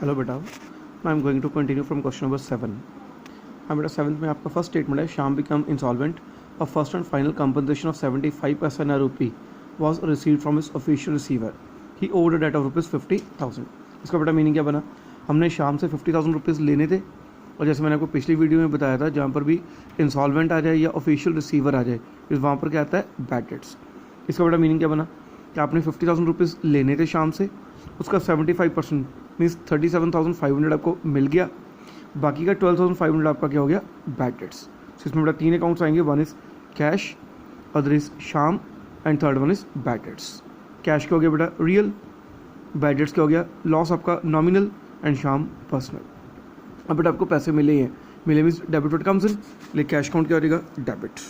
Hello बेटा, I am going to continue from question number 7। हाँ बेटा, 7th में आपका फर्स्ट स्टेटमेंट है श्याम बिकम इंसॉल्वेंट और first and final compensation of 75 पैसा rupee was receive from his official receiver. He owed a debt of rupees 50,000। इसका बेटा meaning क्या बना? हमने श्याम से 50,000 रुपीज़ लेने थे और जैसे मैंने आपको पिछली वीडियो में बताया था, जहाँ पर भी इंसॉल्वेंट आ जाए या ऑफिशियल रिसीवर आ जाए, इस वहाँ पर क्या आता है? Bad debts. इसका बेटा मीनिंग क्या बना कि आपने 50,000 रुपीज़ लेने थे श्याम से, उसका 75% मीन्स 37,500 आपको मिल गया, बाकी का 12,500 आपका क्या हो गया? Bad debts. इसमें बेटा 3 अकाउंट्स आएंगे, one is cash, other is Shyam and third one is bad debts. Cash क्या हो गया बेटा? रियल। बैड डेट्स क्या हो गया? लॉस आपका नॉमिनल एंड श्याम पर्सनल। अब बेटा आपको पैसे मिले हैं, मिले means debit word comes in, लेकिन कैश काउंट क्या हो जाएगा? डेबिट।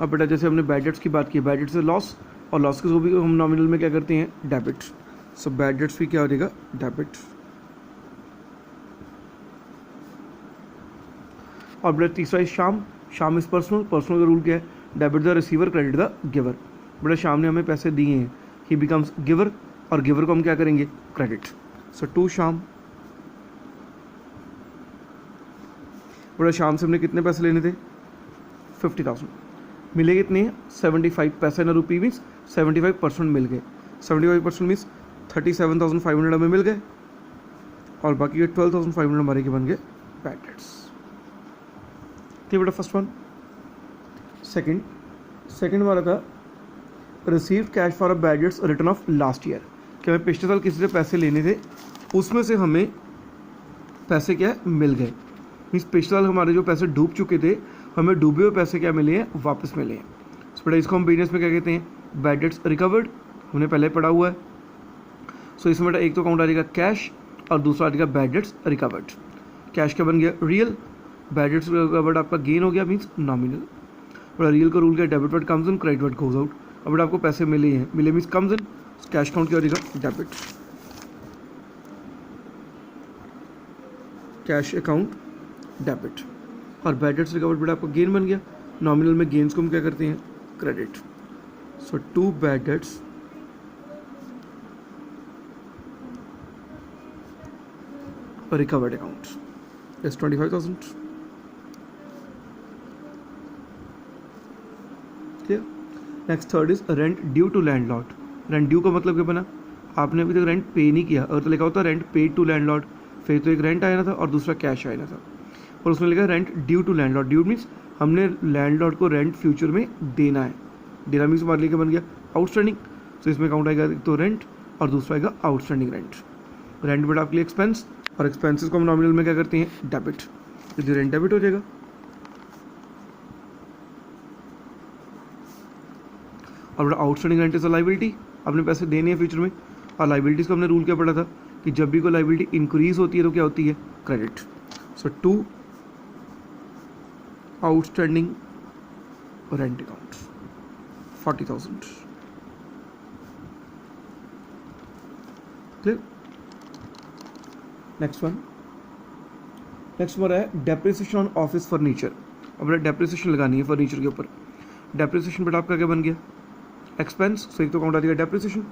अब बेटा जैसे हमने बैड डेट्स की बात की, बैड डेट्स से लॉस और लॉस के जो भी हम नॉमिनल में क्या करते हैं? डेबिट। सो बैड डेट्स भी क्या हो जाएगा? डेबिट। और बेटा तीसरा is Shyam. Shyam is personal. Personal का रूल क्या है? Debit the receiver, credit the giver. बेटा श्याम ने हमें पैसे दिए हैं, ही बिकम्स गिवर, और गिवर को हम क्या करेंगे? क्रेडिट। So to Shyam. बेटा श्याम से हमने कितने पैसे लेने थे? 50,000। मिले कितने हैं? 75 पैसे ना रुपी मीन्स 75% मिल गए। 75% मीन्स 37,500 हमें मिल गए और बाकी के 12,500 हमारे के बन गए बैड डेट्स। ठीक बेटा, फर्स्ट वन। सेकंड हमारा था receive cash for a bad debts return of last year. कि हमें पिछले साल किसी से पैसे लेने थे, उसमें से हमें पैसे क्या मिल गए, मीन्स पिछले साल हमारे जो पैसे डूब चुके थे, हमें डूबे हुए पैसे क्या मिले हैं? वापस मिले हैं। तो बेटा इसको हम बिजनेस में क्या कहते हैं? Bad debts recovered. हमने पहले पढ़ा हुआ है। सो इसमें बेटा एक तो काउंट आ जाएगा कैश और दूसरा आ जाएगा बैड डेट्स रिकवर्ड। कैश क्या बन गया? रियल। बैड डेट्स रिकवर्ड आपका गेन हो गया मीन्स नॉमिनल। बेटा रियल का रूल क्या? Debit word comes in, credit word goes out. अब बेटा आपको पैसे मिले हैं, मिले means comes in, cash count क्या हो जाएगा? डेबिट। Cash account debit. और बैड डेट्स रिकवर्ड बेटा आपको गेन बन गया। नॉमिनल में गेन्स को हम क्या करते हैं? Credit. So to bad debts recovered account is 25,000। Clear? Next third is rent due to landlord. Rent due का मतलब क्या बना? आपने अभी तक रेंट पे नहीं किया, अगर तो लिखा होता रेंट पेड टू लैंडलॉर्ड, फिर तो एक रेंट आया था और दूसरा कैश आया था, और उसमें लिखा rent due to landlord. Due means हमने लैंडलॉर्ड को रेंट फ्यूचर में देना है। देना मीन्स हमारे लिए क्या बन गया? आउटस्टैंडिंग। तो इसमें काउंट आएगा तो रेंट और दूसरा आएगा आउटस्टैंडिंग रेंट। रेंट बेटा आपके लिए एक्सपेंस, और एक्सपेंसेस को हम नॉमिनल में क्या करते हैं? डेबिट। तो रेंट डेबिट हो जाएगा। और बेटा outstanding rent is a liability, आपने पैसे देने हैं फ्यूचर में। और लाइबिलिटीज को हमने रूल क्या पढ़ा था कि जब भी कोई लाइबिलिटी इंक्रीज होती है तो क्या होती है? Credit. So to outstanding rent account 40,000। Clear? Next हमारा है डेप्रिसिएशन ऑन ऑफिस फर्नीचर। अब बेटा डेप्रिसिएशन लगानी है फर्नीचर के ऊपर। डेप्रिसिएशन बेटा आपका क्या बन गया? एक्सपेंस। सो एक तो काउंट आ जाएगा डेप्रिसिएशन,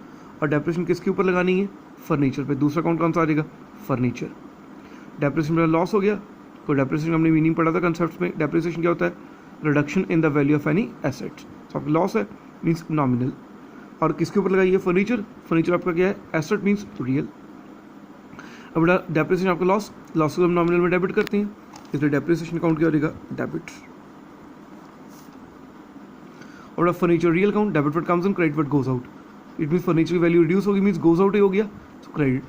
और डेप्रिसिएशन किसके ऊपर लगानी है? फर्नीचर पे। दूसरा काउंट कौन सा आ जाएगा? फर्नीचर। डेप्रिसिएशन बेटा लॉस हो गया। तो डेप्रिसिएशन हमने मीनिंग पढ़ा था कंसेप्ट में। डेप्रिसिएशन क्या होता है? Reduction in the value of any asset. तो आपका लॉस है मीन्स नॉमिनल, और किसके ऊपर लगाइए? फर्नीचर। फर्नीचर आपका क्या है? Asset means real. अब बेटा डेप्रिसिएशन आपका लॉस, लॉस को हम नॉमिनल में डेबिट करते हैं, इसलिए डेप्रिसिएशन अकाउंट क्या हो जाएगा? डेबिट। और furniture real account, debit word comes in, credit word goes out. It means furniture की वैल्यू रिड्यूस होगी मीन्स गोज आउट ही हो गया, तो क्रेडिट।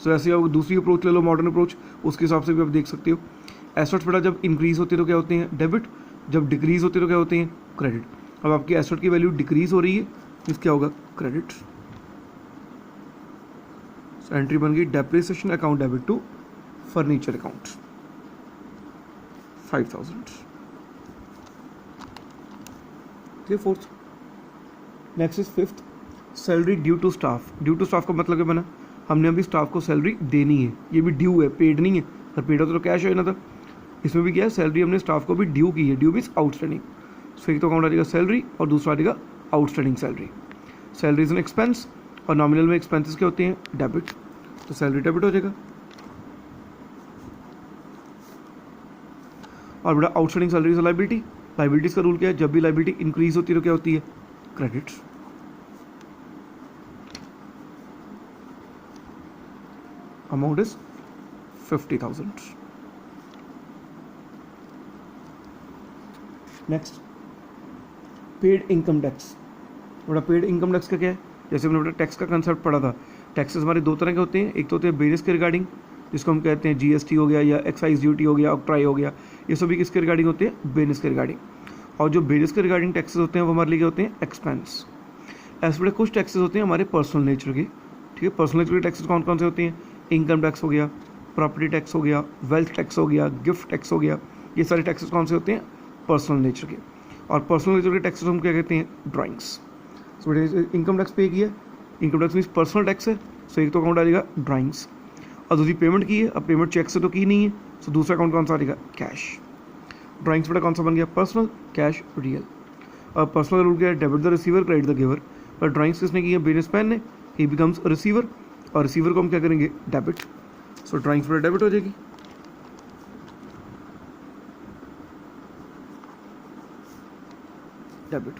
सो ऐसे आप दूसरी अप्रोच ले लो, मॉडर्न अप्रोच, उसके हिसाब से भी आप देख सकते हो। एसेट्स बेटा जब इंक्रीज होते हैं तो क्या होते हैं? डेबिट। जब डिक्रीज होते हैं तो क्या होते हैं? क्रेडिट। अब आपकी एसेट की वैल्यू डिक्रीज हो रही है, मीन्स क्या होगा? क्रेडिट। एंट्री बन गई depreciation account debit to furniture account 5,000। Fourth. Next is fifth, salary due to staff. Due to staff का मतलब क्या बना? हमने अभी स्टाफ को सैलरी देनी है, ये भी ड्यू है, पेड नहीं है। अगर पेड होता तो कैश होना था, इसमें भी क्या है? सैलरी हमने स्टाफ को भी ड्यू की है। Due means outstanding. सो एक तो काउंट आ जाएगा सैलरी और दूसरा आ जाएगा outstanding salary. Salary is an expense और नॉमिनल में एक्सपेंसेस क्या होते हैं, डेबिट, तो सैलरी डेबिट हो जाएगा। और बेटा आउटस्टैंडिंग सैलरी से लाइबिलिटी, लाइबिलिटीज का रूल क्या है, जब भी लाइबिलिटी इंक्रीज होती है तो क्या होती है, credit. Amount is 50,000। Next paid income tax. बेटा पेड इनकम टैक्स का क्या है, जैसे हमने बेटा टैक्स का कंसेप्ट पढ़ा था, टैक्सेस हमारे दो तरह के होते हैं, एक तो होते हैं बिजनेस के रिगार्डिंग जिसको हम कहते हैं जीएसटी हो गया या एक्साइज ड्यूटी हो गया, ऑक्ट्राई हो गया, ये सभी किसके रिगार्डिंग होते हैं, बिजनेस के रिगार्डिंग। और जो बिजनेस के रिगार्डिंग टैक्सेस होते हैं वो हमारे लिए क्या होते हैं, एक्सपेंस। ऐसे बड़े कुछ टैक्सेस होते हैं हमारे पर्सनल नेचर के, ठीक है। पर्सनल नेचर के टैक्सेस कौन कौन से होते हैं, इनकम टैक्स हो गया, प्रॉपर्टी टैक्स हो गया, वेल्थ टैक्स हो गया, गिफ्ट टैक्स हो गया, ये सारे टैक्सेस कौन से होते हैं, पर्सनल नेचर के। और पर्सनल नेचर के टैक्सेस हम क्या कहते हैं, ड्राइंग्स। सो इनकम टैक्स पे किया, income tax means personal tax है, सो एक तो अकाउंट आ जाएगा ड्राइंग्स। और दूसरी पेमेंट की है, अब पेमेंट चेक से तो की नहीं है, सो दूसरा अकाउंट कौन सा आ जाएगा, कैश। ड्राइंग्स बेटा कौन सा बन गया, पर्सनल, कैश रियल। और पर्सनल रूल क्या है, debit the receiver credit the giver. पर ड्राइंग्स किसने की है, बिजनेसमैन ने, ही बिकम्स रिसीवर, और रिसीवर को हम क्या करेंगे, डेबिट। सो ड्राइंग्स बेटा डेबिट हो जाएगी। डेबिट।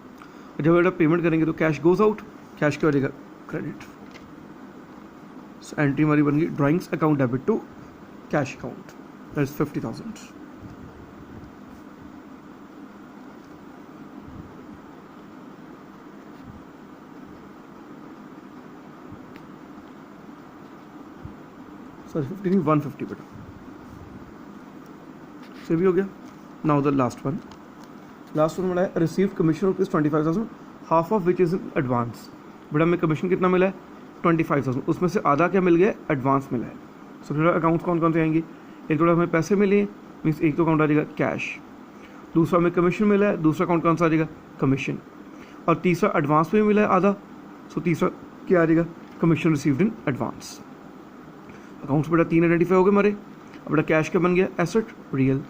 जब बेटा पेमेंट करेंगे तो कैश गोज आउट, कैश क्या हो जाएगा, क्रेडिट। एंट्री हमारी बन गई drawings account debit to cash account, that is 50,000। Sorry 50 नहीं 150 बेटा, से भी हो गया। नाउ द लास्ट वन मिला है receive commission rupees 25,000 half of which is in advance. बेटा हमें कमीशन कितना मिला है, 25,000, उसमें से आधा क्या मिल गया, एडवांस मिला है। सो बेटा अकाउंट्स कौन कौन से आएंगे, एक तो हमें पैसे मिले मीन्स एक तो अकाउंट आ जाएगा कैश, दूसरा हमें कमीशन मिला है, दूसरा अकाउंट कौन सा आ जाएगा, कमीशन, और तीसरा एडवांस में मिला है आधा, सो तीसरा क्या आ जाएगा, commission received in advance. Accounts बेटा 3 आइडेंटिफाई हो गए हमारे। अब बेटा कैश क्या बन गया, एसेट रियल।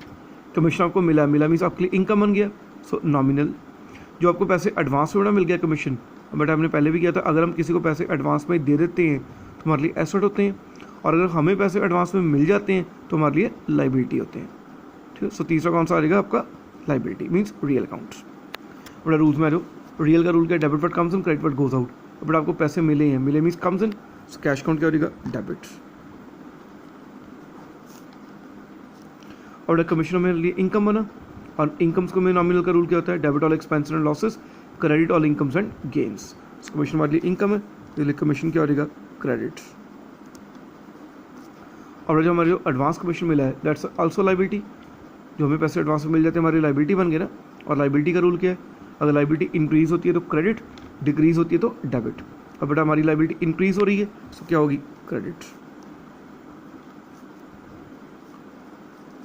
कमीशन आपको मिला मीन्स आपके लिए इनकम बन गया, सो नॉमिनल। जो आपको पैसे एडवांस में मिल गया कमीशन, बेटा हमने पहले भी किया था, अगर हम किसी को पैसे एडवांस में दे देते हैं तो हमारे लिए एसेट होते हैं, और अगर हमें पैसे एडवांस में मिल जाते हैं तो हमारे लिए लाइबिलिटी होते हैं, ठीक है। सो तीसरा कौन सा आ जाएगा आपका, लाइबिलिटी मीन्स रियल अकाउंट्स। बेटा रूल्स में आ जाओ, रियल का रूल क्या है, debit word comes in credit word goes out. बेटा आपको पैसे मिले हैं, मिले means comes in, so cash account क्या हो जाएगा, डेबिट। और कमीशन में लिए इनकम बना, और इनकम्स को में नॉमिनल का रूल क्या होता है, debit all expense and losses, credit all incomes and gains. Commission हमारे लिए इनकम है, इसलिए कमीशन क्या हो जाएगा, क्रेडिट। और जो हमारे जो एडवांस कमीशन मिला है दैट्स आल्सो लाइबिलिटी, जो हमें पैसे एडवांस में मिल जाते हैं हमारी लाइबिलिटी बन गए ना। और लाइबिलिटी का रूल क्या है, अगर लाइबिलिटी इंक्रीज होती है तो क्रेडिट, डिक्रीज होती है तो डेबिट। अब बेटा हमारी लाइबिलिटी इंक्रीज हो रही है तो क्या होगी, credit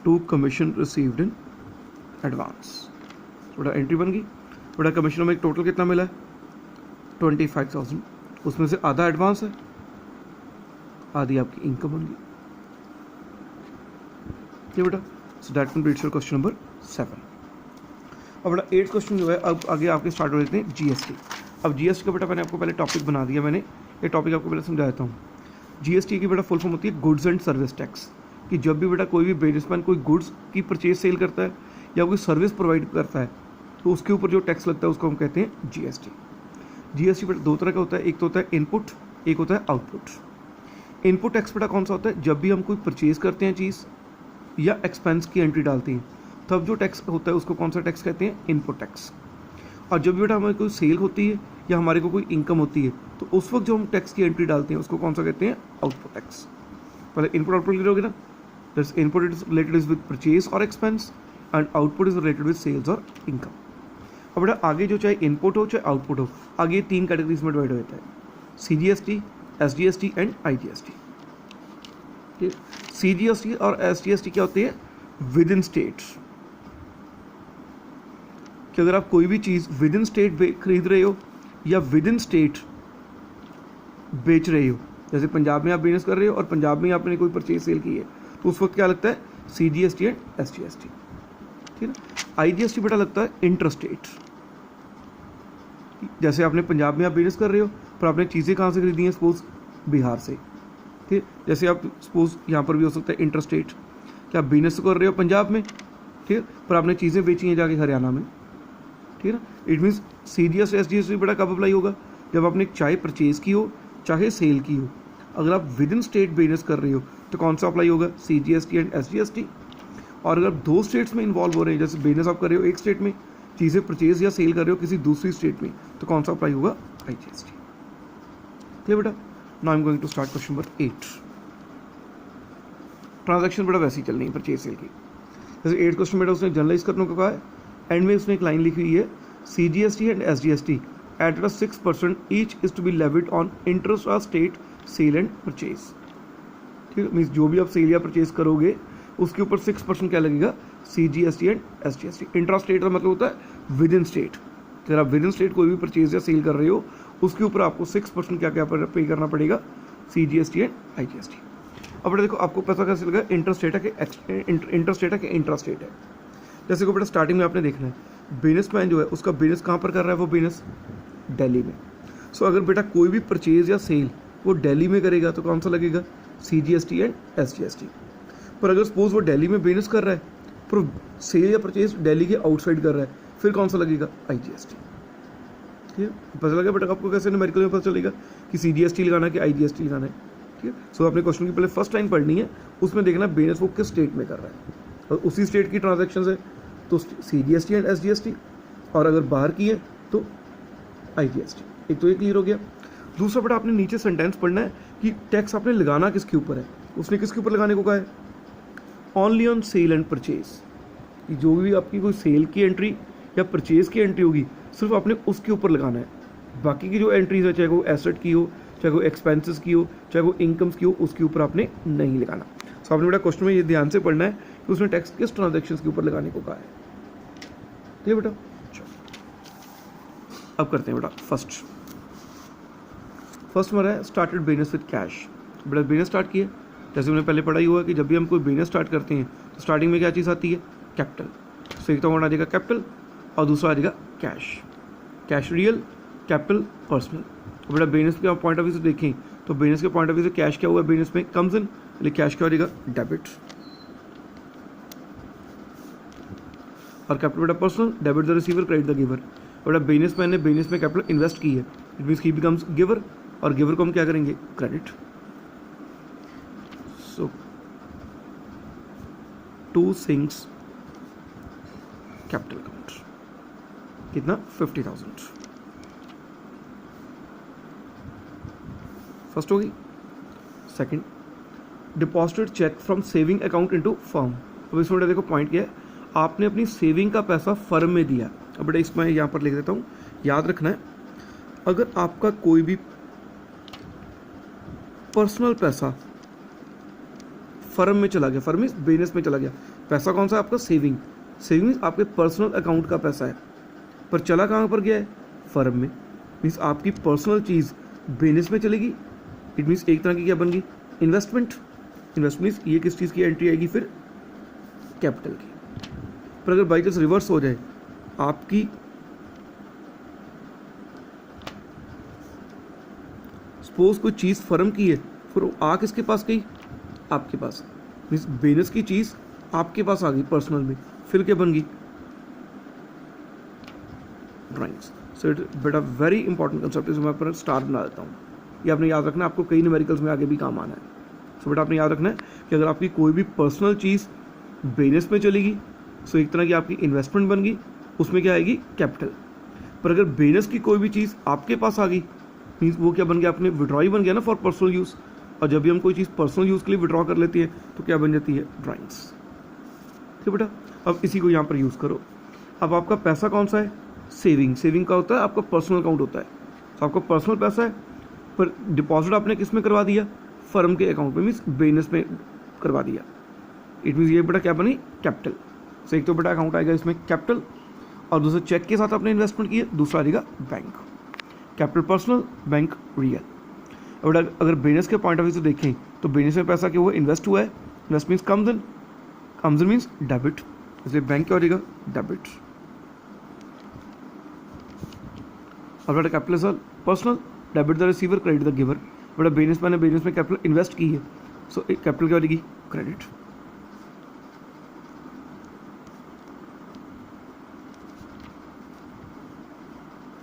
to commission received in advance. बेटा एंट्री बन गई। बेटा कमीशन में एक टोटल कितना मिला है, 25,000, उसमें से आधा एडवांस है, आधी आपकी इनकम बन गई, ये बेटा। So that completes your question number 7। अब बेटा 8th क्वेश्चन जो है, अब आगे आपके स्टार्ट हो जाते हैं जीएसटी। अब जीएसटी का बेटा मैंने आपको पहले टॉपिक बना दिया, मैंने ये टॉपिक आपको पहले समझा देता हूँ। जीएसटी की बेटा फुल फॉर्म होती है गुड्स एंड सर्विस टैक्स, कि जब भी बेटा कोई भी बिजनेसमैन कोई गुड्स की परचेज सेल करता है या कोई सर्विस प्रोवाइड करता है तो उसके ऊपर जो टैक्स लगता है उसको हम कहते हैं जीएसटी। जीएसटी बेटा दो तरह का होता है, एक तो होता है इनपुट, एक होता है आउटपुट। इनपुट टैक्स बेटा कौन सा होता है, जब भी हम कोई परचेज करते हैं चीज़ या एक्सपेंस की एंट्री डालते हैं तब जो टैक्स होता है उसको कौन सा टैक्स कहते हैं, इनपुट टैक्स। और जब भी बेटा हमें कोई सेल होती है या हमारे को कोई इनकम होती है तो उस वक्त जो हम टैक्स की एंट्री डालते हैं उसको कौन सा कहते हैं, आउटपुट टैक्स। पहले इनपुट आउटपुट क्लियर होगी ना, that's input is related with purchase और expense and output is related with sales और इनकम। अब बेटा आगे जो चाहे इनपुट हो चाहे आउटपुट हो, आगे 3 कैटेगरीज में डिवाइड हो जाता है, सीजीएसटी, एसजीएसटी एंड आईजीएसटी। ठीक, सीजीएसटी और एसजीएसटी क्या होते हैं, विद इन स्टेट, कि अगर आप कोई भी चीज़ विद इन स्टेट खरीद रहे हो या विद इन स्टेट बेच रहे हो, जैसे पंजाब में आप बिजनेस कर रहे हो और पंजाब में आपने कोई परचेज सेल की है तो उस वक्त क्या लगता है, सीजीएसटी एंड एसजीएसटी। ठीक है, आईजीएसटी बेटा लगता है इंटर स्टेट, जैसे आपने पंजाब में आप बिजनेस कर रहे हो पर आपने चीज़ें कहाँ से खरीदी हैं, सपोज बिहार से, ठीक है। जैसे आप सपोज यहाँ पर भी हो सकता है इंटर स्टेट, कि आप बिजनेस कर रहे हो पंजाब में, ठीक है, पर आपने चीज़ें बेची हैं जाके हरियाणा में, ठीक है ना। इट मीन्स CGST SGST बड़ा कब अप्लाई होगा, जब आपने चाहे परचेज़ की हो चाहे सेल की हो। अगर आप विद इन स्टेट बिजनेस कर रहे हो तो कौन सा अप्लाई होगा, CGST एंड SGST। और अगर 2 स्टेट्स में इन्वॉल्व हो रहे हैं, जैसे बिजनेस आप कर रहे हो एक स्टेट में, चीज़ें परचेज या सेल कर रहे हो किसी दूसरी स्टेट में, तो कौन सा अप्लाई होगा, IGST। ठीक है बेटा। Now I am going to start question number 8। Transaction बेटा वैसे ही चल रही है परचेज सेल की। जैसे 8 क्वेश्चन बेटा उसने जनरलाइज करने को कहा है, एंड में उसने एक लाइन लिखी हुई है, CGST and SGST at 6% each is to be levied on interest of state sale and purchase. ठीक है, मीन्स जो भी आप सेल या परचेज करोगे उसके ऊपर 6% क्या लगेगा, CGST and SGST। Intra state का मतलब होता है विद इन स्टेट। अगर आप विद इन स्टेट कोई भी परचेज या सेल कर रहे हो उसके ऊपर आपको 6% क्या क्या पे करना पड़ेगा, CGST एंड IGST। अब बेटा देखो आपको पता कैसे लगा इंटर स्टेट है कि इंटर स्टेट है कि इंट्रा स्टेट है। जैसे को बेटा स्टार्टिंग में आपने देखना है, बिजनेसमैन जो है उसका बिजनेस कहाँ पर कर रहा है, वो बिजनेस दिल्ली में। सो अगर बेटा कोई भी परचेज या सेल वो दिल्ली में करेगा तो कौन सा लगेगा, CGST एंड SGST। पर अगर सपोज वो दिल्ली में बिजनेस कर रहा है पर सेल या परचेज दिल्ली के आउटसाइड कर रहा है, फिर कौन सा लगेगा, IGST। ठीक है, पता लगा बेटा आपको कैसे न्यूमेरिकल में पता चलेगा कि CGST लगाना है कि IGST लगाना है। ठीक है, सो आपने क्वेश्चन की पहले फर्स्ट लाइन पढ़नी है, उसमें देखना बिजनेस वो किस स्टेट में कर रहा है, और उसी स्टेट की ट्रांजेक्शन है तो CGST एंड SGST, और अगर बाहर की है तो IGST। एक तो ये क्लियर हो गया। दूसरा बेटा आपने नीचे सेंटेंस पढ़ना है कि टैक्स आपने लगाना किसके ऊपर है, उसने किसके ऊपर लगाने को कहा है, only on sale and purchase. जो भी आपकी कोई सेल की एंट्री या परचेज की एंट्री होगी सिर्फ आपने उसके ऊपर लगाना है। बाकी की जो एंट्रीज है, चाहे वो एसेट की हो, चाहे वो एक्सपेंसेस की हो, चाहे वो इनकम्स की हो, उसके ऊपर आपने नहीं लगाना। सो आपने बेटा क्वेश्चन में ये ध्यान से पढ़ना है कि उसने टैक्स किस ट्रांजेक्शन के ऊपर लगाने को कहा है। ठीक है बेटा, अब करते हैं बेटा फर्स्ट हमारा है स्टार्टेड बिजनेस विद कैश। बेटा बिजनेस स्टार्ट किया, जैसे हमने पहले पढ़ा ही हुआ कि जब भी हम कोई बिजनेस स्टार्ट करते हैं तो स्टार्टिंग में क्या चीज़ आती है, कैपिटल। सो एक तो आ जाएगा कैपिटल और दूसरा आ जाएगा cash. Cash real, capital personal. बेटा बिजनेस के पॉइंट ऑफ व्यू से देखें तो बिजनेस के पॉइंट ऑफ व्यू से कैश क्या हुआ है, बिजनेस में कम्स इन, इसलिए कैश क्या हो जाएगा, डेबिट। और कैपिटल बेटा personal, debit the receiver, credit the giver. बेटा बिजनेसमैन ने बिजनेस में कैपिटल इन्वेस्ट की है, it means he becomes giver, और गिवर को हम क्या करेंगे, क्रेडिट। सो टू सिंग्स कैपिटल अकाउंट कितना, 50,000। फर्स्ट होगी। Second, deposited cheque from saving account into firm. अब इसमें देखो पॉइंट क्या है, आपने अपनी सेविंग का पैसा फर्म में दिया। अब बेटा इसमें यहाँ पर लिख देता हूँ, याद रखना है अगर आपका कोई भी पर्सनल पैसा फर्म में चला गया, फर्म मीन्स बिजनेस में चला गया, पैसा कौन सा है आपका, सेविंग। सेविंग आपके पर्सनल अकाउंट का पैसा है, पर चला कहाँ पर गया है, फर्म में। मीन्स आपकी पर्सनल चीज़ बिजनेस में चलेगी, इट मीन्स एक तरह की क्या बन गई, इन्वेस्टमेंट। इन्वेस्टमेंट ये किस चीज़ की एंट्री आएगी, फिर कैपिटल की। पर अगर बाई चांस रिवर्स हो जाए, आपकी सपोज कोई चीज़ फर्म की है, फिर आ किसके पास गई, आपके पास। मीन्स बिजनेस की चीज़ आपके पास आ गई पर्सनल में, फिर क्या बन गई, ड्राइंग्स। सो इट बेटा वेरी इंपॉर्टेंट कंसेप्ट, इसमें मैं स्टार बना देता हूँ। ये आपने याद रखना है, आपको कई न्यूमेरिकल्स में आगे भी काम आना है। सो बेटा आपने याद रखना है कि अगर आपकी कोई भी पर्सनल चीज़ बिजनेस में चलेगी, सो एक तरह की आपकी इन्वेस्टमेंट बन गई, उसमें क्या आएगी, कैपिटल। पर अगर बिजनेस की कोई भी चीज़ आपके पास आ गई, मीन्स वो क्या बन गया, आपने विड्रॉ ही बन गया ना फॉर पर्सनल यूज़। और जब भी हम कोई चीज़ पर्सनल यूज़ के लिए विड्रॉ कर लेती है तो क्या बन जाती है, ड्राइंग्स। ठीक बेटा, अब इसी को यहाँ पर यूज़ करो। अब आपका पैसा कौन सा है, सेविंग। सेविंग का होता है आपका पर्सनल अकाउंट होता है, तो आपका पर्सनल पैसा है, पर डिपॉजिट आपने किस में करवा दिया, फर्म के अकाउंट में, मीन्स बिजनेस में करवा दिया। इट मीन्स ये बेटा क्या बनी, कैपिटल। सो एक तो बेटा अकाउंट आएगा इसमें कैपिटल, और दूसरे चेक के साथ आपने इन्वेस्टमेंट किया, दूसरा आएगा bank. Capital personal, bank real. और अगर बिजनेस के पॉइंट ऑफ व्यू से देखें तो बिजनेस में पैसा क्या हुआ, इन्वेस्ट हुआ है, invest means comes in means debit, इसलिए बैंक क्या हो जाएगा, डेबिट। और बेटा capital personal, debit the receiver credit the giver. बड़ा बिजनेसमैन ने बिजनेस में कैपिटल इन्वेस्ट की है, सो कैपिटल क्या हो जाएगी, credit.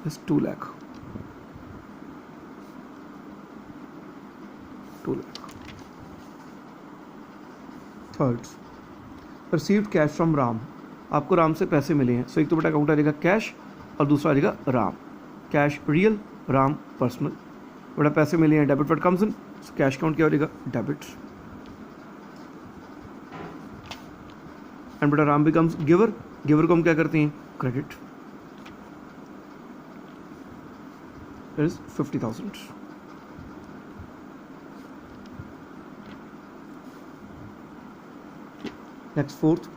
Is 2 lakh, 2 lakh. Third, received cash from Ram, आपको राम से पैसे मिले हैं, सो एक तो बेटा अकाउंट आ जाएगा कैश और दूसरा आ जाएगा Ram. Cash real, Ram personal. बेटा पैसे मिले हैं, debit word comes in, cash account क्या हो जाएगा, डेबिट। एंड बेटा राम बिकम्स गिवर, गिवर को हम क्या करते हैं, credit. That is 50,000. Next fourth,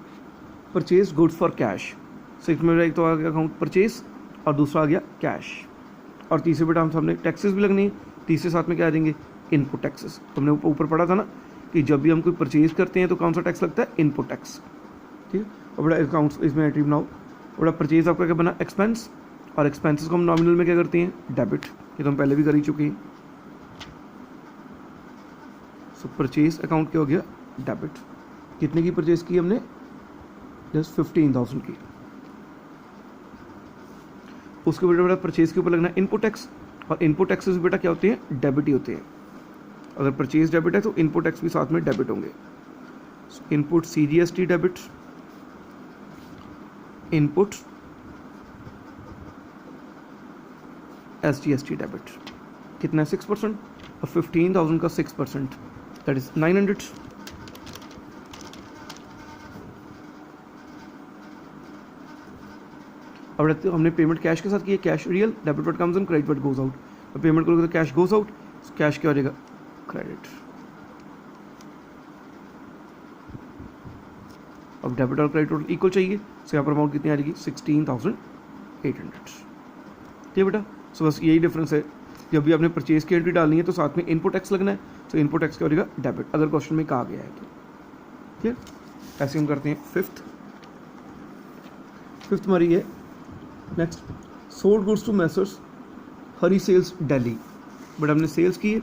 purchase goods for cash. Six में एक तो आ गया अकाउंट परचेज और दूसरा आ गया कैश। और तीसरे बेटा हम सामने टैक्सेस भी लगनी है, तीसरे साथ में क्या आ जाएंगे, इनपुट टैक्सेस। हमने ऊपर पढ़ा था ना कि जब भी हम कोई परचेज करते हैं तो कौन सा टैक्स लगता है, इनपुट टैक्स। ठीक है, और बड़ा अकाउंट्स इसमें एंट्री बनाओ। बड़ा परचेज आपका क्या बना, एक्सपेंस, और एक्सपेंसेस को हम नॉमिनल में क्या करते हैं, डेबिट। ये तो हम पहले भी कर ही चुके हैं। सो परचेज अकाउंट क्या हो गया, डेबिट। कितने की परचेज की हमने, जस्ट 15,000 की। उसके बेटा परचेज के ऊपर लगना इनपुट टैक्स, और इनपुट टैक्सेस बेटा क्या होते हैं, डेबिट ही होते हैं। अगर परचेज डेबिट है तो इनपुट टैक्स भी साथ में डेबिट होंगे। Input CGST debit, input SGST debit. कितना है, 6%, और 15,000 का 6%, दैट इज 900। अब हमने पेमेंट कैश के साथ की है, cash real, debit word comes in, credit word goes out. तो पेमेंट करोगे तो कैश गोज आउट, कैश क्या हो जाएगा, क्रेडिट। अब डेबिट और क्रेडिट टोटल इक्वल चाहिए, सो यहाँ पर अमाउंट कितनी आ जाएगी, 16,800। ठीक है बेटा, सो बस यही डिफरेंस है। जब भी आपने परचेज की एंट्री डालनी है तो साथ में इनपुट टैक्स लगना है, तो इनपुट टैक्स क्या हो जाएगा, डेबिट, अगर क्वेश्चन में कहा गया है तो। ठीक है, ऐसे हम करते हैं। फिफ्थ हमारी है next, sold goods to messrs Hari sales Delhi. But हमने सेल्स की है,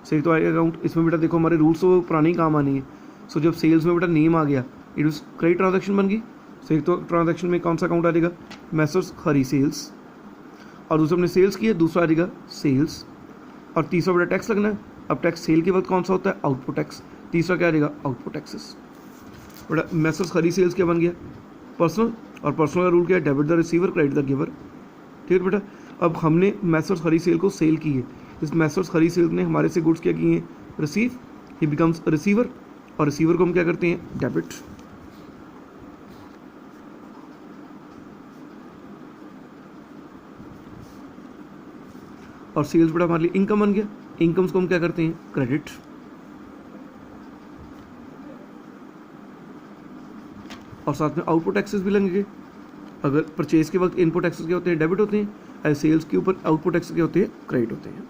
सेल तो आएगा अकाउंट। इसमें बेटा देखो हमारे रूल्स तो पुराने ही काम आनी है। सो जब सेल्स में बेटा नेम आ गया, इट वॉज क्रेडिट ट्रांजैक्शन बन गई। सो एक तो ट्रांजैक्शन में कौन सा अकाउंट आ जाएगा, मैसर्स हरी सेल्स, और दूसरा हमने सेल्स की है, दूसरा आ जाएगा सेल्स, और तीसरा बेटा टैक्स लगना है। अब टैक्स सेल के वक्त कौन सा होता है, आउटपुट टैक्स। तीसरा क्या आ जाएगा, आउटपुट टैक्सेस। बेटा मैसर्स हरी सेल्स क्या बन गया, पर्सनल, और पर्सनल का रूल क्या है, debit the receiver credit the giver. ठीक है बेटा, अब हमने मैसर्स हरी सेल को सेल की है, इस मैसर्स हरी सेल ने हमारे से गुड्स क्या किए हैं, रिसीव, ही बिकम्स रिसीवर, और रिसीवर को हम क्या करते हैं, डेबिट। और सेल्स बेटा हमारे लिए इनकम बन गया, इनकम्स को हम क्या करते हैं, क्रेडिट। और साथ में आउटपुट टैक्सेस भी लगेंगे। अगर परचेज के वक्त इनपुट टैक्सेस क्या होते हैं, डेबिट होते हैं, और सेल्स के ऊपर आउटपुट टैक्सेस क्या होते हैं, क्रेडिट होते हैं।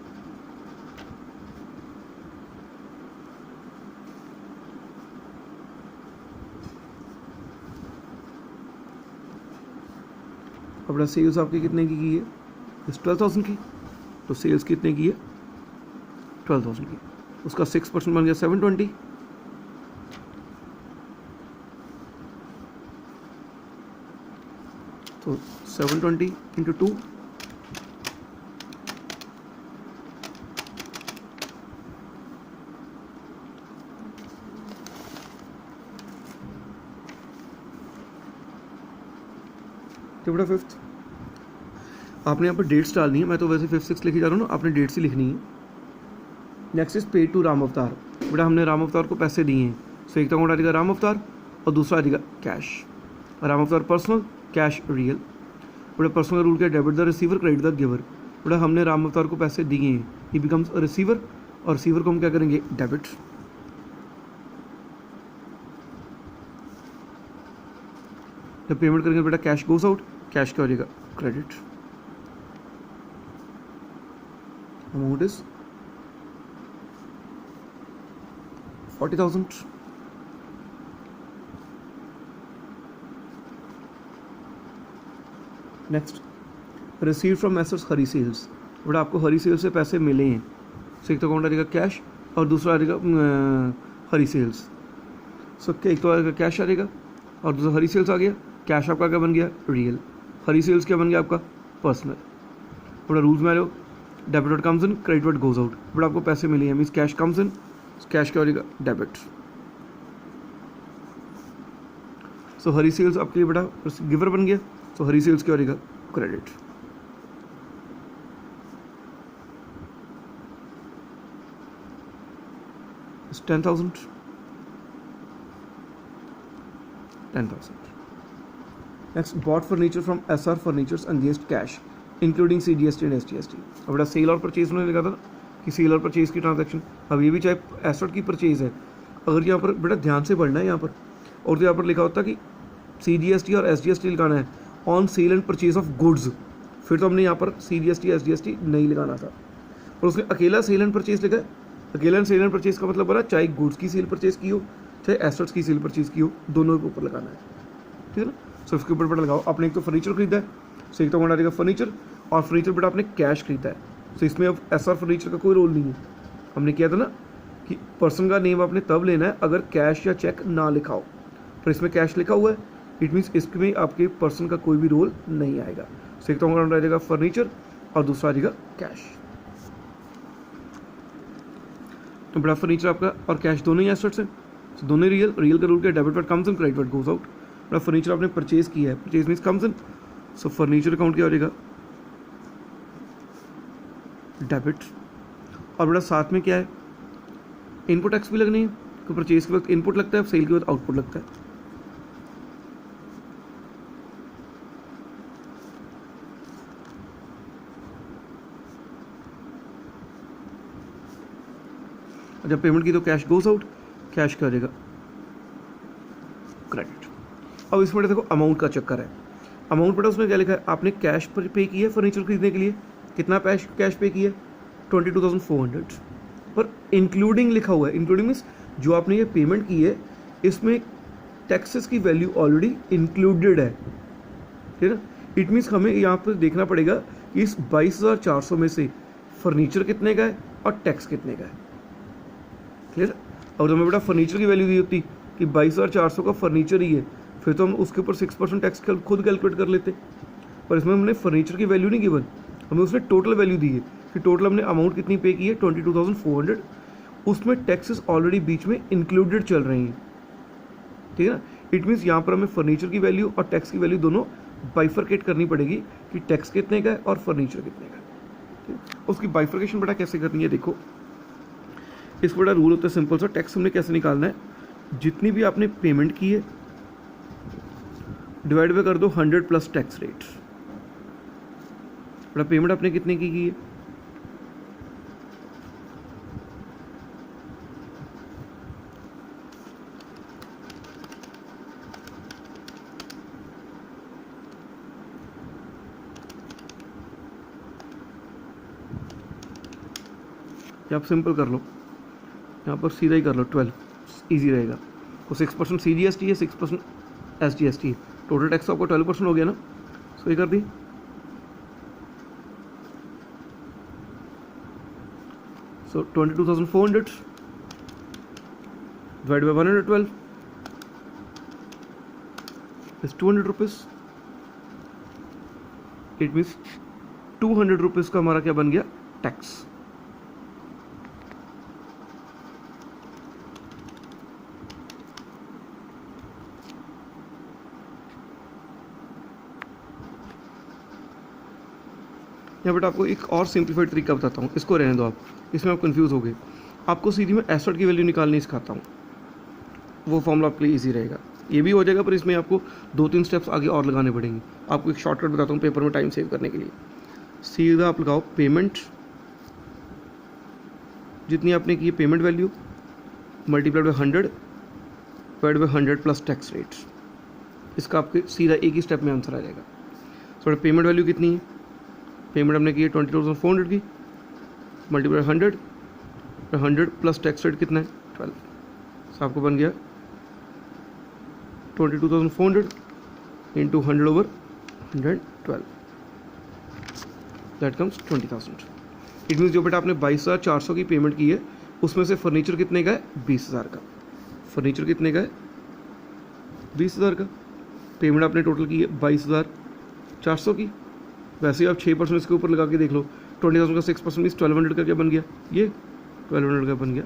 अपना सेल्स आपकी कितने की है, इस 12,000 की, तो सेल्स कितने की है, 12,000 की। उसका 6% बन गया 720, तो 720 इंटू 2, तो बेटा फिफ्थ आपने यहाँ पर डेट्स डालनी है। मैं तो वैसे 5, 6 लिखी जा रहा हूँ ना, आपने डेट्स ही लिखनी है। Next is paid to Ram Avatar. बेटा हमने राम अवतार को पैसे दिए हैं, सो एक तो अकाउंट आ जाएगा राम अवतार, और दूसरा आ जाएगा कैश। राम अवतार पर्सनल, कैश रियल। बेटा पर्सनल रूल क्या, debit the receiver credit the giver. बेटा हमने राम अवतार को पैसे दिए हैं, ही बिकम्स रिसीवर, और रिसीवर को हम क्या करेंगे, डेबिट। जब पेमेंट करेंगे बेटा कैश गोस आउट, कैश क्या हो जाएगा, credit. Amount is 40,000। Next, receive from messrs Hari sales. बेटा आपको हरी सेल्स से पैसे मिले हैं, सो एक तो अकाउंट आ जाएगा कैश और दूसरा आ जाएगा हरी सेल्स। सो एक तो आएगा कैश आ जाएगा और दूसरा हरी सेल्स आ गया। कैश आपका क्या बन गया, रियल। हरी सेल्स क्या बन गया आपका, पर्सनल। बड़ा रूल्स में आ रहे debit word comes in, credit word goes out. बड़ा आपको पैसे मिले हैं, means cash comes in, cash क्या हो जाएगा, डेबिट। सो हरी सेल्स आपके लिए बेटा गिवर बन गया, सो हरी सेल्स क्या हो जाएगा, credit. It's 10,000. 10,000. Next, bought furniture from SR Furnitures against cash, including CGST and SGST. अब बेटा सेल और परचेज में लिखा था कि सेल और परचेज की ट्रांजैक्शन, अब ये भी चाहे एसेट की परचेज है, अगर यहाँ पर बेटा ध्यान से पढ़ना है यहाँ पर, और तो यहाँ पर लिखा होता कि CGST और SGST लिखाना है on sale and purchase of goods, फिर तो हमने यहाँ पर CGST SGST नहीं लगाना था, और उसने अकेला सेल एंड परचेज लिखा है। अकेला सेल एंड परचेज का मतलब बना चाहे गुड्स की सेल परचेज की हो चाहे एसेट्स की सेल परचेज की हो, दोनों के ऊपर लगाना है, ठीक है ना। सो इसके ऊपर बेटा लगाओ, आपने एक तो फर्नीचर खरीदा है, सो एक तो अमाउंट आ जाएगा फर्नीचर, और फर्नीचर बेटा आपने कैश खरीदा है, सो इसमें अब एसआर फर्नीचर का कोई रोल नहीं है। हमने किया था ना कि पर्सन का नेम आपने तब लेना है अगर कैश या चेक ना लिखा हो, पर इसमें कैश लिखा हुआ है, इट मीन्स इसमें आपके पर्सन का कोई भी रोल नहीं आएगा। सो एक तो अमाउंट आ जाएगा फर्नीचर और दूसरा आ जाएगा कैश। तो बड़ा फर्नीचर आपका और कैश दोनों ही एसेट्स हैं, तो दोनों रियल। रियल का रूल क्या है, debit word comes in, credit word goes out. बड़ा फर्नीचर आपने परचेज किया है, purchase means comes in, so furniture account क्या हो जाएगा, डेबिट। और बड़ा साथ में क्या है, इनपुट टैक्स भी लगनी है, तो परचेज के वक्त इनपुट लगता है, सेल के वक्त आउटपुट लगता है। जब पेमेंट की तो कैश गोज आउट, कैश क्या हो जाएगा, क्रेडिट। अब इसमें देखो अमाउंट का चक्कर है। अमाउंट बेटा उसमें क्या लिखा है, आपने कैश पर पे किया है फर्नीचर खरीदने के लिए, कितना कैश पे किया है, 22,400, पर इंक्लूडिंग लिखा हुआ है। इंक्लूडिंग मीन्स जो आपने ये पेमेंट की है इसमें टैक्सेस की वैल्यू ऑलरेडी इंक्लूडेड है, ठीक है ना। इट मीन्स हमें यहाँ पर देखना पड़ेगा कि इस 22,400 में से फर्नीचर कितने का है और टैक्स कितने का है, क्लियर। और हमें बेटा फर्नीचर की वैल्यू दी होती कि 22,400 का फर्नीचर ही है, फिर तो हम उसके ऊपर 6% टैक्स खुद कैलकुलेट कर लेते, पर इसमें हमने फर्नीचर की वैल्यू नहीं गिवन, हमें उसने टोटल वैल्यू दी है कि टोटल हमने अमाउंट कितनी पे की है, 22,400, उसमें टैक्सेस ऑलरेडी बीच में इंक्लूडेड चल रहे हैं, ठीक है ना। इट मीन्स यहाँ पर हमें फर्नीचर की वैल्यू और टैक्स की वैल्यू दोनों बाइफरकेट करनी पड़ेगी कि टैक्स कितने का है और फर्नीचर कितने का है। उसकी बाइफरकेशन बेटा कैसे करनी है, देखो इसका बड़ा रूल होता है सिंपल सा। टैक्स हमने कैसे निकालना है, जितनी भी आपने पेमेंट की है डिवाइड बाय कर दो 100 प्लस टैक्स रेट। बड़ा पेमेंट आपने कितने की है, आप सिंपल कर लो, यहाँ पर सीधा ही कर लो 12, ईजी रहेगा। तो 6% CGST है, 6% SGST है, टोटल टैक्स आपको 12% हो गया ना, सो ये कर दी। सो 22,400 divide by 112 is 200 rupees. It means 200 rupees का हमारा क्या बन गया, टैक्स। यहाँ बेटा आपको एक और सिंप्लीफाइड तरीका बताता हूँ, इसको रहने दो आप, इसमें आप कंफ्यूज हो गए। आपको सीधी में एसेट की वैल्यू निकालनी सिखाता हूँ, वो फॉर्मूला आपके लिए इजी रहेगा, ये भी हो जाएगा, पर इसमें आपको 2-3 स्टेप्स आगे और लगाने पड़ेंगे। आपको एक शॉर्टकट बताता हूँ पेपर में टाइम सेव करने के लिए। सीधा आप लगाओ पेमेंट, जितनी आपने की payment value multiplied by 100 divide by 100 plus tax rate, इसका आपके सीधा एक ही स्टेप में आंसर आ जाएगा। सो पेमेंट वैल्यू कितनी है, पेमेंट हमने की है 22,400 की, मल्टीप्लाई 100 प्लस टैक्स रेट कितना है 12, सो आपको बन गया 22,400 into 100 over 112, that comes 20,000। It means जो बेटा आपने 22,400 की पेमेंट की है उसमें से फर्नीचर कितने का है 20,000 का। फर्नीचर कितने का है 20,000 का। पेमेंट आपने टोटल की है 22,400 की। वैसे ही आप 6% इसके ऊपर लगा के देख लो, 20,000 का 6% मीन्स 1200 का क्या बन गया, ये 1200 का बन गया।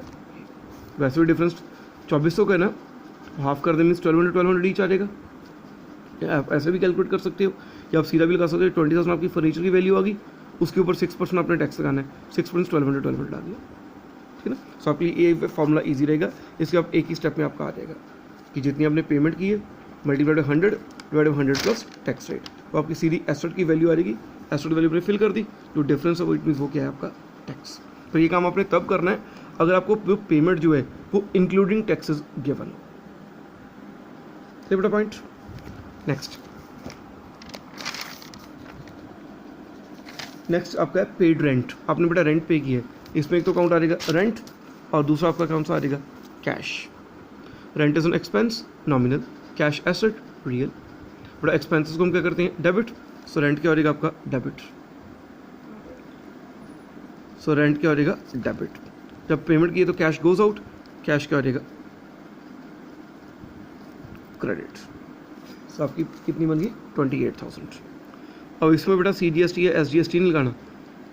वैसे भी डिफरेंस 2400 का है ना, हाफ कर दे मीन्स 1200 ईच आ जाएगा। आप ऐसे भी कैलकुलेट कर सकते हो या आप सीधा भी लगा सकते हो। 20,000 आपकी फर्नीचर की वैल्यू आ गई, उसके ऊपर 6% आपने टैक्स लगाना है, 6% 1200 डाल दिया, ठीक है ना। सो आपके लिए ये फॉर्मूला ईजी रहेगा। इसके आप एक ही स्टेप में आपका आ जाएगा कि जितनी आपने पेमेंट की है multiplied 100 divide 100 plus tax rate, तो आपकी सीधी एसेट की वैल्यू आ जाएगी। एसेट वैल्यू आपने फिल कर दी, जो डिफरेंस है वो इट मीन्स वो क्या है आपका टैक्स। तो ये काम आपने तब करना है अगर आपको पेमेंट जो है वो इंक्लूडिंग टैक्सेस गिवन। बेटा पॉइंट नेक्स्ट आपका है पेड रेंट। आपने बेटा रेंट पे किया है, इसमें एक तो काउंट आ जाएगा रेंट और दूसरा आपका कौन सा आ जाएगा cash. Rent is an expense nominal, cash asset real. बेटा एक्सपेंसेस को हम क्या करते हैं डेबिट, सो रेंट क्या हो जाएगा आपका डेबिट। सो रेंट क्या हो जाएगा डेबिट। जब पेमेंट किए तो कैश गोज आउट, कैश क्या हो जाएगा क्रेडिट। सो आपकी कितनी बन गई 28,000। अब इसमें बेटा CGST या SGST नहीं लगाना,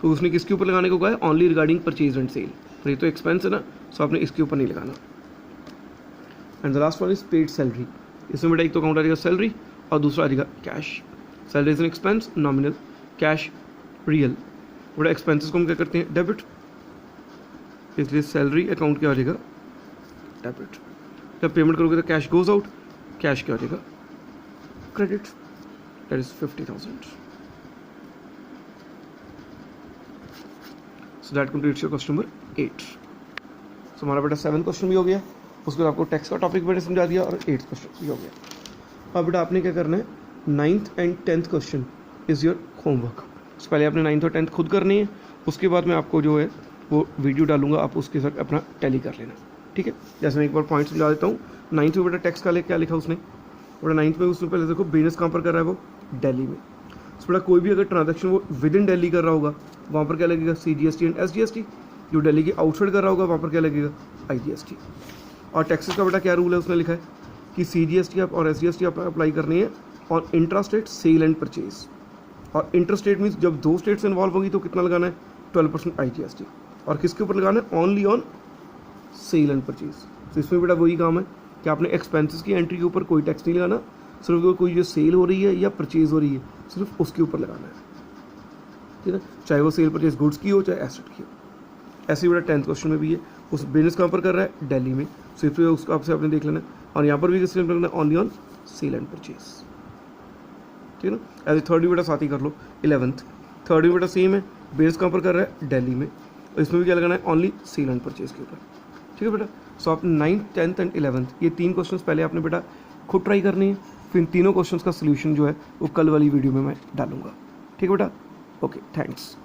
तो उसने किसके ऊपर लगाने को कहा है only regarding purchase and sale. तो ये तो एक्सपेंस है ना, सो आपने इसके ऊपर नहीं लगाना। And the last one is paid salary. इसमें बेटा एक तो काउंट आ जाएगा सैलरी और दूसरा आ जाएगा cash. Salary is an expense nominal, cash real. बेटा एक्सपेंसेस को हम क्या करते हैं डेबिट, इसलिए सैलरी अकाउंट क्या हो जाएगा डेबिट। जब पेमेंट करोगे तो कैश गोज आउट, कैश क्या हो जाएगा credit, that is 50,000। So that completes your question number 8। सो हमारा बेटा 7th क्वेश्चन भी हो गया, उसके बाद आपको टैक्स का टॉपिक मैंने समझा दिया और 8th क्वेश्चन भी हो गया। अब बेटा आपने क्या करना है 9th and 10th question is your homework. तो पहले आपने 9th और 10th खुद करनी है, उसके बाद मैं आपको जो है वो वीडियो डालूंगा, आप उसके साथ अपना टैली कर लेना, ठीक है। जैसे मैं एक बार पॉइंट समझा देता हूँ। 9th में बेटा टैक्स का क्या लिखा उसने, बेटा 9th में उसने पहले देखो बिजनेस कहाँ पर कर रहा है वो दिल्ली में। तो बेटा कोई भी अगर ट्रांजैक्शन वो विद इन दिल्ली कर रहा होगा वहाँ पर क्या लगेगा CGST एंड SGST। जो दिल्ली के आउटसाइड कर रहा होगा वहाँ पर क्या लगेगा IGST। और टैक्सेस का बेटा क्या रूल है उसने लिखा है कि CGST आप और SGST आप अप्लाई करनी है on intra state sale and purchase. और इंटर स्टेट मीन्स जब 2 स्टेट्स इन्वॉल्व होंगी तो कितना लगाना है 12% IGST। और किसके ऊपर लगाना है only on sale and purchase. तो इसमें बेटा वही काम है कि आपने एक्सपेंसेस की एंट्री के ऊपर कोई टैक्स नहीं लगाना, सिर्फ कोई जो सेल हो रही है या परचेज हो रही है सिर्फ उसके ऊपर लगाना है, ठीक है। चाहे वो सेल परचेज गुड्स की हो चाहे एसेट की हो। ऐसे ही बेटा 10th क्वेश्चन में भी है, उस बिजनेस कहाँ पर कर रहा है दिल्ली में, सिर्फ उसको आपसे आपने देख लेना है। और यहाँ पर भी किसने लगना है only on sale and purchase, ठीक है ना। एज ए थर्ड भी बेटा साथ ही कर लो 11th। थर्ड भी बेटा सेम है, बिजनेस कहाँ पर कर रहा है दिल्ली में, और इसमें भी क्या लगाना है ओनली सेल एंड परचेज के ऊपर, ठीक है बेटा। सो आप 9th 10th एंड 11th ये 3 क्वेश्चन पहले आपने बेटा खुद ट्राई करनी है, फिर इन तीनों क्वेश्चंस का सोल्यूशन जो है वो कल वाली वीडियो में मैं डालूंगा, ठीक है बेटा। Okay thanks.